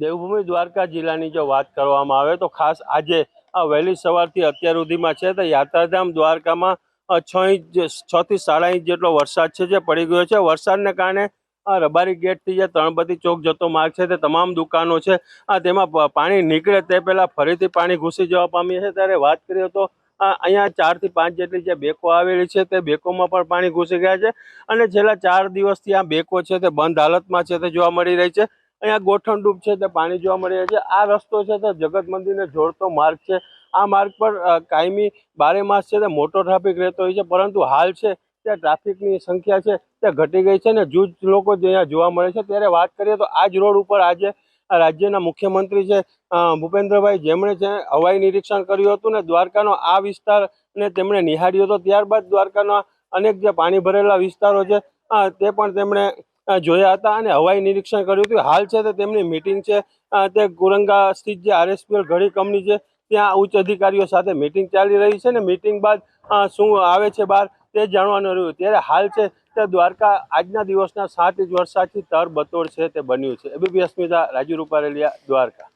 દેવભૂમિ દ્વારકા જિલ્લાની જો વાત કરવામાં આવે તો ખાસ આજે વહેલી સવારથી અત્યાર સુધીમાં છે તો યાત્રાધામ દ્વારકામાં 6 થી 7.5 ઇંચ જેટલો વરસાદ છે જે પડી ગયો છે। વરસાદને કારણે રબારી ગેટથી જે તળપદી ચોક જતો માર્ગ છે તે તમામ દુકાનો છે તેમાં પાણી નીકળે તે પહેલાં ફરીથી પાણી ઘૂસી જવા પામી છે। ત્યારે વાત કરીએ તો અહીંયા 4 થી 5 જેટલી જે બેકો આવેલી છે તે બેકોમાં પણ પાણી ઘૂસી ગયા છે અને છેલ્લા 4 દિવસથી આ બેકો છે તે બંધ હાલતમાં છે તે જોવા મળી રહી છે। અહીંયા ગોઠણડૂબ છે તે પાણી જોવા મળી રહ્યા છે। આ રસ્તો છે તે જગત મંદિરને જોડતો માર્ગ છે। આ માર્ગ પર કાયમી 12 માસ છે તે મોટો ટ્રાફિક રહેતો હોય છે, પરંતુ હાલ છે ત્યાં ટ્રાફિકની સંખ્યા છે તે ઘટી ગઈ છે ને જૂજ લોકો જ અહીંયા જોવા મળે છે। ત્યારે વાત કરીએ તો આ જ રોડ ઉપર આજે રાજ્યના મુખ્યમંત્રી છે ભૂપેન્દ્રભાઈ, જેમણે છે હવાઈ નિરીક્ષણ કર્યું હતું ને દ્વારકાનો આ વિસ્તારને તેમણે નિહાળ્યો હતો। ત્યારબાદ દ્વારકાના અનેક જે પાણી ભરેલા વિસ્તારો છે તે પણ તેમણે જોયા હતા અને હવાઈ નિરીક્ષણ કર્યું હતું। હાલ છે તે તેમની મીટિંગ છે તે કુરંગા સ્થિત જે RSPL ઘડી કંપની છે ત્યાં ઉચ્ચ અધિકારીઓ સાથે મીટિંગ ચાલી રહી છે ને મીટિંગ બાદ શું આવે છે બહાર તે જાણવાનું રહ્યું। ત્યારે હાલ છે તે દ્વારકા આજના દિવસના 7 ઇંચ વરસાદથી તરબતોડ છે તે બન્યું છે। એબીપી અસ્મિતા, રાજુ રૂપારેલિયા, દ્વારકા।